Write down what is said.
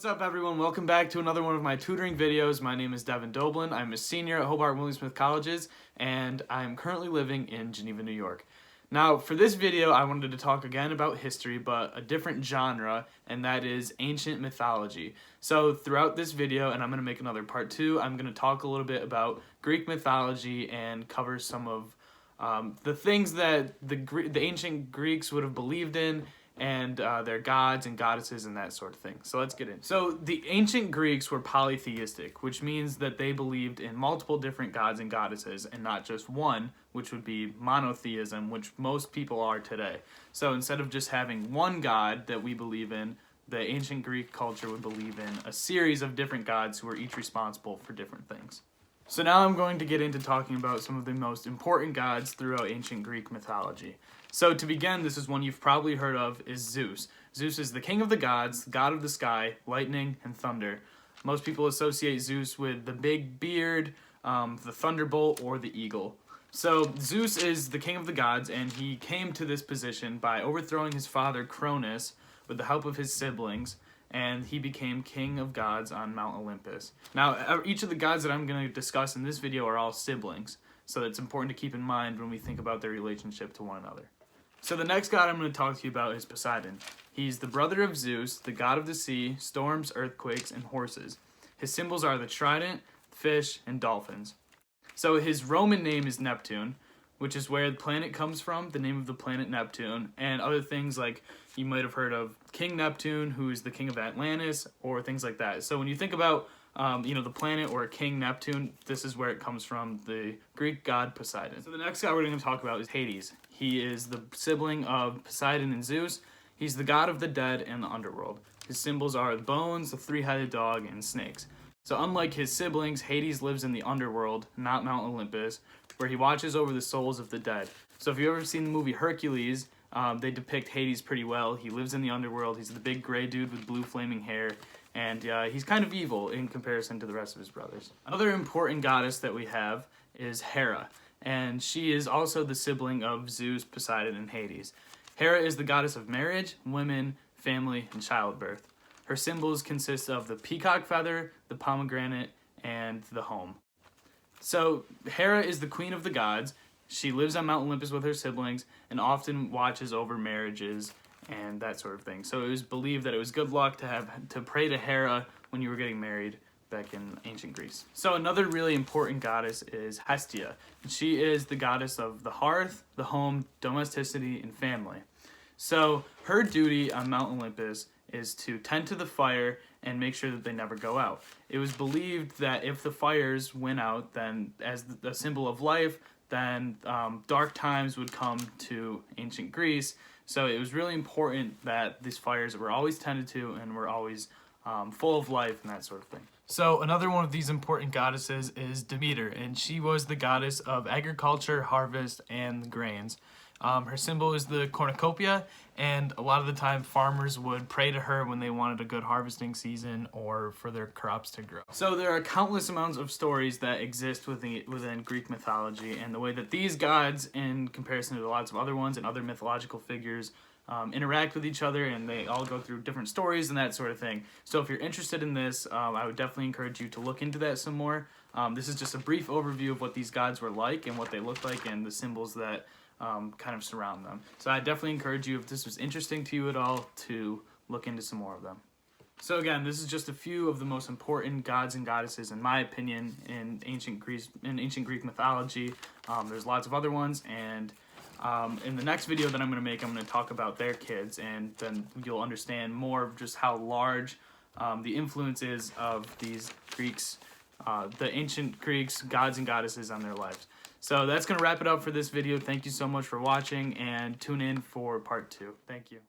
What's up everyone, welcome back to another one of my tutoring videos. My name is Devin. I'm a senior at Hobart William Smith Colleges and I'm currently living in Geneva, New York. Now for this video I wanted to talk again about history but a different genre, and that is ancient mythology. So throughout this video, and I'm going to make another part 2, I'm going to talk a little bit about Greek mythology and cover some of the things that the ancient Greeks would have believed in, and their gods and goddesses and that sort of thing. So let's get in. So the ancient Greeks were polytheistic, which means that they believed in multiple different gods and goddesses and not just one, which would be monotheism, which most people are today. So instead of just having one god that we believe in, the ancient Greek culture would believe in a series of different gods who are each responsible for different things. So now I'm going to get into talking about some of the most important gods throughout ancient Greek mythology. So to begin, this is one you've probably heard of, is Zeus. Zeus is the king of the gods, god of the sky, lightning, and thunder. Most people associate Zeus with the big beard, the thunderbolt, or the eagle. So Zeus is the king of the gods, and he came to this position by overthrowing his father Cronus with the help of his siblings, and he became king of gods on Mount Olympus. Now, each of the gods that I'm going to discuss in this video are all siblings, so it's important to keep in mind when we think about their relationship to one another. So the next god I'm going to talk to you about is Poseidon. He's the brother of Zeus, the god of the sea, storms, earthquakes, and horses. His symbols are the trident, fish, and dolphins. So his Roman name is Neptune, which is where the planet comes from, the name of the planet Neptune, and other things like you might have heard of King Neptune, who is the king of Atlantis, or things like that. So when you think about the planet or King Neptune, this is where it comes from, the Greek god Poseidon. So the next god we're going to talk about is Hades. He is the sibling of Poseidon and Zeus. He's the god of the dead and the underworld. His symbols are the bones, the three-headed dog, and snakes. So unlike his siblings, Hades lives in the underworld, not Mount Olympus, where he watches over the souls of the dead. So if you've ever seen the movie Hercules, they depict Hades pretty well. He lives in the underworld. He's the big gray dude with blue flaming hair, and he's kind of evil in comparison to the rest of his brothers. Another important goddess that we have is Hera, and she is also the sibling of Zeus, Poseidon, and Hades. Hera is the goddess of marriage, women, family, and childbirth. Her symbols consist of the peacock feather, the pomegranate, and the home. So Hera is the queen of the gods. She lives on Mount Olympus with her siblings and often watches over marriages and that sort of thing. So it was believed that it was good luck to pray to Hera when you were getting married back in ancient Greece. So another really important goddess is Hestia. She is the goddess of the hearth, the home, domesticity, and family. So her duty on Mount Olympus is to tend to the fire and make sure that they never go out. It was believed that if the fires went out, then as the symbol of life, then dark times would come to ancient Greece. So it was really important that these fires were always tended to and were always full of life and that sort of thing. So another one of these important goddesses is Demeter, and she was the goddess of agriculture, harvest, and the grains. Her symbol is the cornucopia, and a lot of the time farmers would pray to her when they wanted a good harvesting season or for their crops to grow. So there are countless amounts of stories that exist within Greek mythology, and the way that these gods, in comparison to lots of other ones and other mythological figures, interact with each other, and they all go through different stories and that sort of thing. So if you're interested in this, I would definitely encourage you to look into that some more. This is just a brief overview of what these gods were like and what they look like and the symbols that kind of surround them. So I definitely encourage you, if this was interesting to you at all, to look into some more of them. So again, this is just a few of the most important gods and goddesses, in my opinion, in ancient Greek mythology. There's lots of other ones, and in the next video that I'm going to make, I'm going to talk about their kids, and then you'll understand more of just how large the influence is of these Greeks, the ancient Greeks, gods and goddesses on their lives. So that's going to wrap it up for this video. Thank you so much for watching, and tune in for part 2. Thank you.